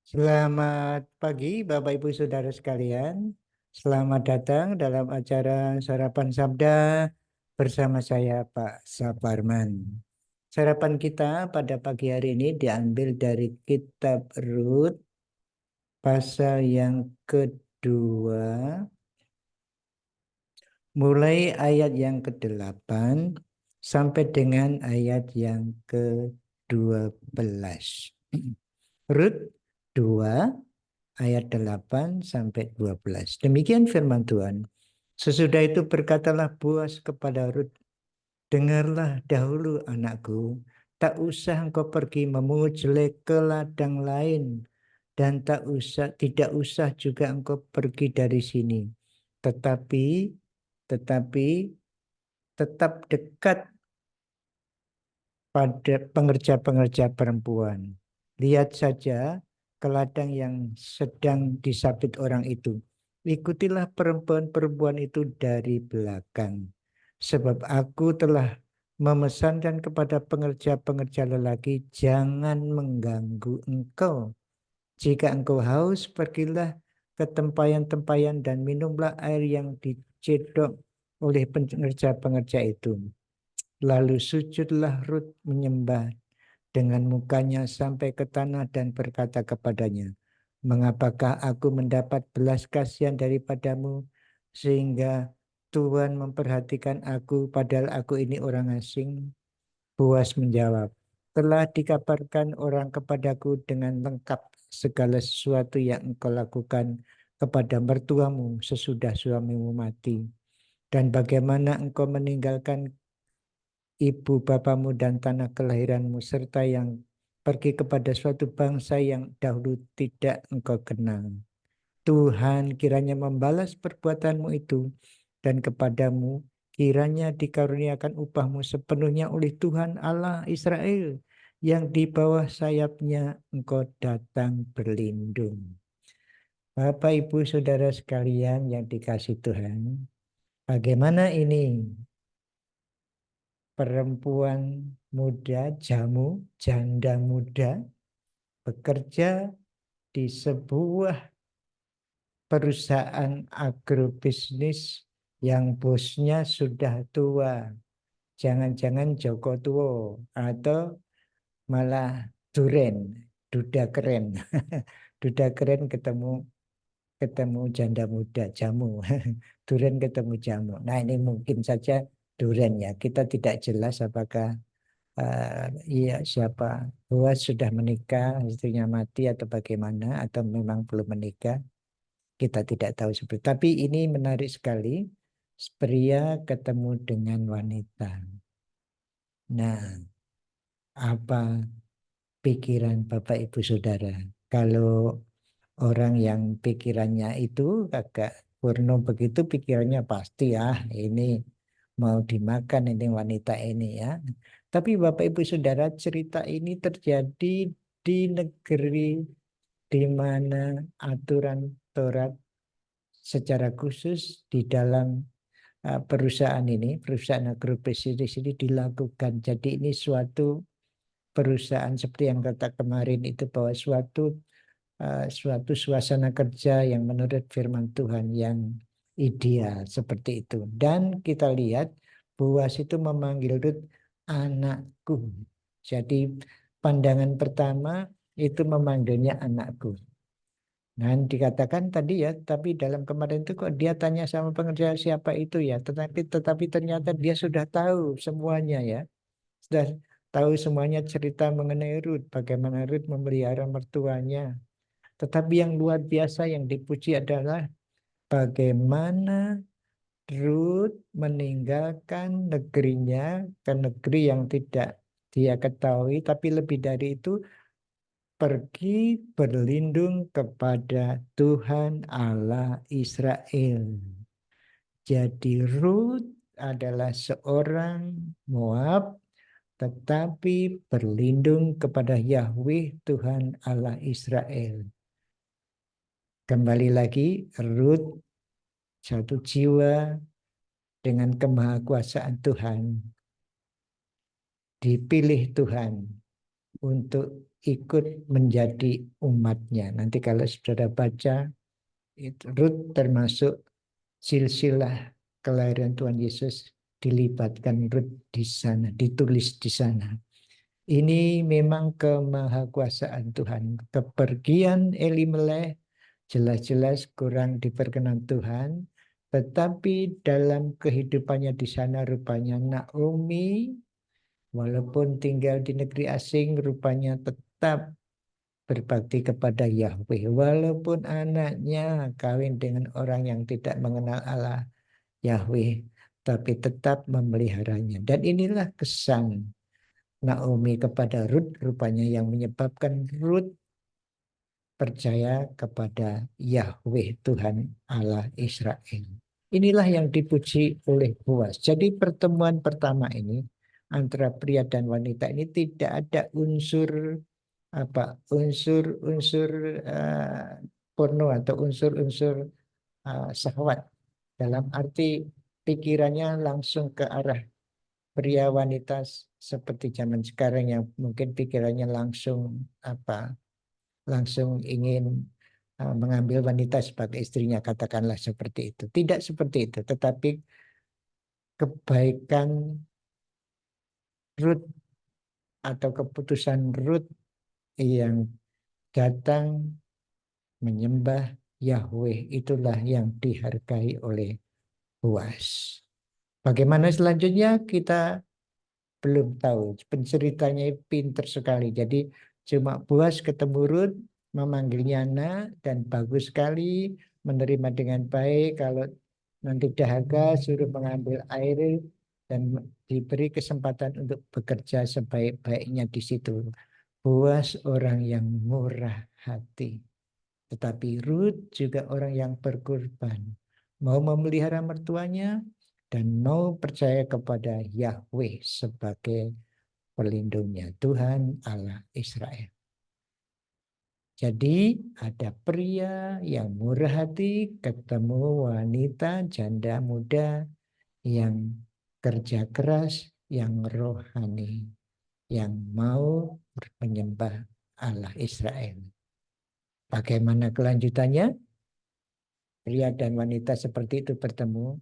Selamat pagi Bapak Ibu Saudara sekalian. Selamat datang dalam acara Sarapan Sabda bersama saya Pak Saparman. Sarapan kita pada pagi hari ini diambil dari kitab Rut pasal yang kedua, mulai ayat yang ke-8 sampai dengan ayat yang ke-12. Rut 2 ayat 8 sampai 12. Demikian firman Tuhan. Sesudah itu berkatalah Boas kepada Rut, dengarlah dahulu anakku, tak usah engkau pergi memungut jelek ke ladang lain, dan tidak usah juga engkau pergi dari sini. Tetapi, tetapi tetap dekat pada pengerja-pengerja perempuan. Lihat saja ke ladang yang sedang disabit orang itu. Ikutilah perempuan-perempuan itu dari belakang. Sebab aku telah memesankan kepada pengerja-pengerja lelaki, jangan mengganggu engkau. Jika engkau haus, pergilah ke tempayan-tempayan dan minumlah air yang dicedok oleh pengerja-pengerja itu. Lalu sujudlah Rut menyembah dengan mukanya sampai ke tanah dan berkata kepadanya, mengapakah aku mendapat belas kasihan daripadamu sehingga Tuhan memperhatikan aku padahal aku ini orang asing? Boas menjawab, telah dikabarkan orang kepadaku dengan lengkap segala sesuatu yang engkau lakukan kepada mertuamu sesudah suamimu mati, dan bagaimana engkau meninggalkan ibu bapamu dan tanah kelahiranmu, serta yang pergi kepada suatu bangsa yang dahulu tidak engkau kenal. Tuhan kiranya membalas perbuatanmu itu, dan kepadamu kiranya dikaruniakan upahmu sepenuhnya oleh Tuhan Allah Israel, yang di bawah sayapnya engkau datang berlindung. Bapak, Ibu, Saudara sekalian yang dikasih Tuhan, bagaimana ini perempuan muda, janda muda, bekerja di sebuah perusahaan agrobisnis yang bosnya sudah tua. Jangan-jangan Joko Tuo atau malah Duren, duda keren. Duda keren ketemu ketemu janda muda, jamu. Duren ketemu jamu. Nah, ini mungkin saja Duren ya. Kita tidak jelas apakah iya siapa Boas sudah menikah, istrinya mati atau bagaimana, atau memang belum menikah, kita tidak tahu seperti. Tapi ini menarik sekali, pria ketemu dengan wanita. Nah, apa pikiran Bapak Ibu Saudara? Kalau orang yang pikirannya itu agak porno begitu, pikirannya pasti ini mau dimakan ini wanita ini ya. Tapi Bapak Ibu Saudara, cerita ini terjadi di negeri di mana aturan Taurat secara khusus di dalam perusahaan ini, perusahaan agrobisnis ini dilakukan. Jadi ini suatu perusahaan seperti yang kata kemarin itu, bahwa suatu suasana kerja yang menurut firman Tuhan yang ideal seperti itu. Dan kita lihat Boas itu memanggil Rut anakku. Jadi pandangan pertama itu memanggilnya anakku. Nah, dikatakan tadi ya, tapi dalam kemarin itu kok dia tanya sama pengerja siapa itu ya, tetapi ternyata dia sudah tahu semuanya ya. Sudah tahu semuanya cerita mengenai Rut, bagaimana Rut memelihara mertuanya. Tetapi yang luar biasa yang dipuji adalah bagaimana Rut meninggalkan negerinya ke negeri yang tidak dia ketahui, tapi lebih dari itu pergi berlindung kepada Tuhan Allah Israel. Jadi Rut adalah seorang Moab, tetapi berlindung kepada Yahweh Tuhan Allah Israel. Kembali lagi, Rut satu jiwa dengan kemahakuasaan Tuhan, dipilih Tuhan untuk ikut menjadi umatnya. Nanti kalau saudara baca, Rut termasuk silsilah kelahiran Tuhan Yesus, dilibatkan Rut di sana, ditulis di sana. Ini memang kemahakuasaan Tuhan. Kepergian Elimelech jelas-jelas kurang diperkenan Tuhan, tetapi dalam kehidupannya di sana rupanya Naomi, walaupun tinggal di negeri asing, rupanya tetap berbakti kepada Yahweh. Walaupun anaknya kawin dengan orang yang tidak mengenal Allah Yahweh, tapi tetap memeliharanya. Dan inilah kesan Naomi kepada Rut rupanya yang menyebabkan Rut percaya kepada Yahweh Tuhan Allah Israel. Inilah yang dipuji oleh Boaz. Jadi pertemuan pertama ini antara pria dan wanita ini tidak ada unsur unsur-unsur porno atau unsur-unsur syahwat, dalam arti pikirannya langsung ke arah pria wanita seperti zaman sekarang yang mungkin pikirannya langsung ingin mengambil wanita sebagai istrinya, katakanlah seperti itu. Tidak seperti itu, tetapi kebaikan Ruth atau keputusan Ruth yang datang menyembah Yahweh, itulah yang dihargai oleh Boaz. Bagaimana selanjutnya kita belum tahu. Penceritanya pinter sekali. Jadi cuma Boaz ketemu Rut, memanggilnya nak, dan bagus sekali, menerima dengan baik. Kalau nanti dahaga suruh mengambil air dan diberi kesempatan untuk bekerja sebaik-baiknya di situ. Boaz orang yang murah hati. Tetapi Rut juga orang yang berkorban. Mau memelihara mertuanya dan mau percaya kepada Yahweh sebagai pelindungnya, Tuhan Allah Israel. Jadi ada pria yang murah hati ketemu wanita janda muda yang kerja keras, yang rohani, yang mau menyembah Allah Israel. Bagaimana kelanjutannya? Pria dan wanita seperti itu bertemu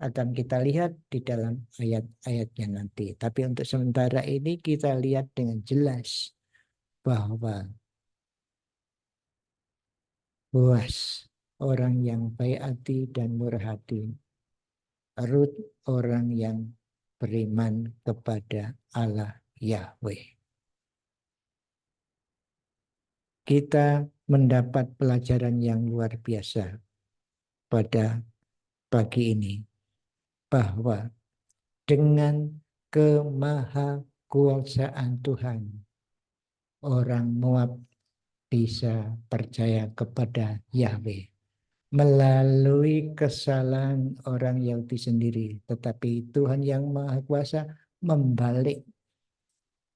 akan kita lihat di dalam ayat-ayatnya nanti. Tapi untuk sementara ini kita lihat dengan jelas bahwa Boaz orang yang baik hati dan murah hati, Rut orang yang beriman kepada Allah Yahweh. Kita mendapat pelajaran yang luar biasa pada pagi ini, bahwa dengan kemahakuasaan Tuhan, orang Moab bisa percaya kepada Yahweh melalui kesalahan orang Yahudi sendiri. Tetapi Tuhan yang Maha Kuasa membalik,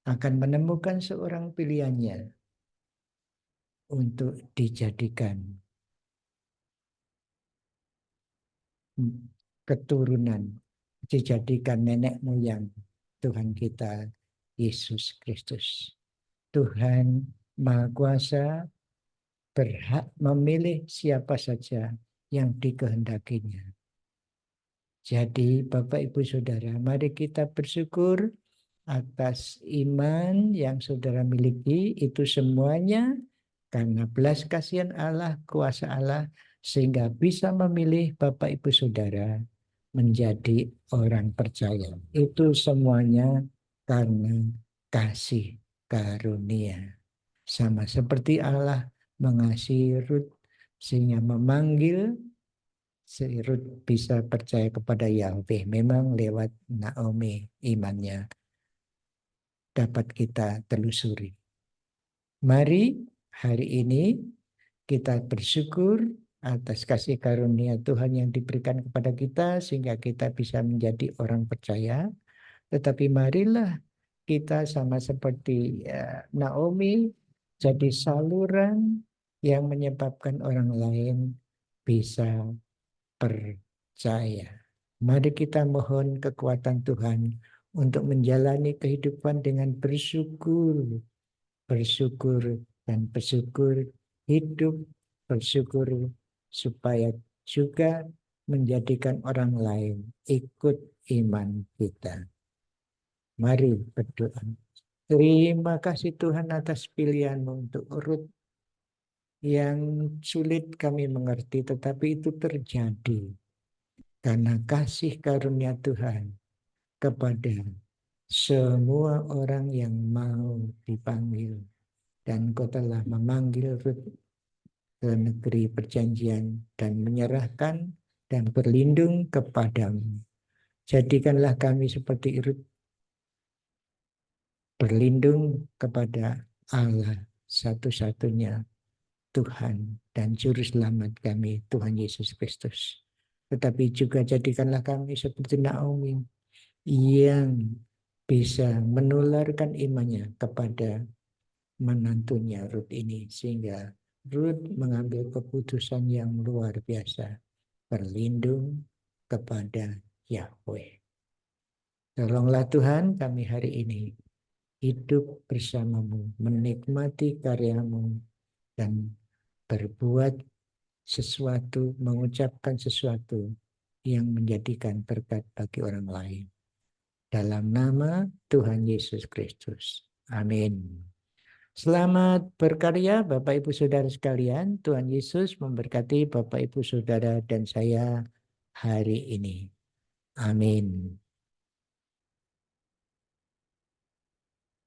akan menemukan seorang pilihannya untuk dijadikan keturunan, dijadikan nenek moyang Tuhan kita Yesus Kristus. Tuhan Maha Kuasa berhak memilih siapa saja yang dikehendakinya. Jadi Bapak Ibu Saudara, mari kita bersyukur atas iman yang saudara miliki, itu semuanya karena belas kasihan Allah, kuasa Allah, sehingga bisa memilih Bapak Ibu Saudara menjadi orang percaya. Itu semuanya karena kasih karunia. Sama seperti Allah mengasihi Rut sehingga memanggil si Rut bisa percaya kepada Yahweh. Memang lewat Naomi imannya dapat kita telusuri. Mari hari ini kita bersyukur atas kasih karunia Tuhan yang diberikan kepada kita sehingga kita bisa menjadi orang percaya. Tetapi marilah kita sama seperti Naomi jadi saluran yang menyebabkan orang lain bisa percaya. Mari kita mohon kekuatan Tuhan untuk menjalani kehidupan dengan bersyukur bersyukur dan bersyukur, hidup bersyukur supaya juga menjadikan orang lain ikut iman kita. Mari berdoa. Terima kasih Tuhan atas pilihan-Mu untuk Ruth yang sulit kami mengerti, tetapi itu terjadi karena kasih karunia Tuhan kepada semua orang yang mau dipanggil. Dan Kau telah memanggil Ruth ke negeri perjanjian dan menyerahkan dan berlindung kepadamu. Jadikanlah kami seperti Ruth, berlindung kepada Allah satu-satunya Tuhan dan Juru Selamat kami, Tuhan Yesus Kristus. Tetapi juga jadikanlah kami seperti Naomi yang bisa menularkan imannya kepada menantunya Ruth ini, sehingga Ruth mengambil keputusan yang luar biasa, berlindung kepada Yahweh. Tolonglah Tuhan kami hari ini hidup bersamamu, menikmati karyamu, dan berbuat sesuatu, mengucapkan sesuatu yang menjadikan berkat bagi orang lain. Dalam nama Tuhan Yesus Kristus. Amin. Selamat berkarya Bapak Ibu Saudara sekalian. Tuhan Yesus memberkati Bapak Ibu Saudara dan saya hari ini. Amin.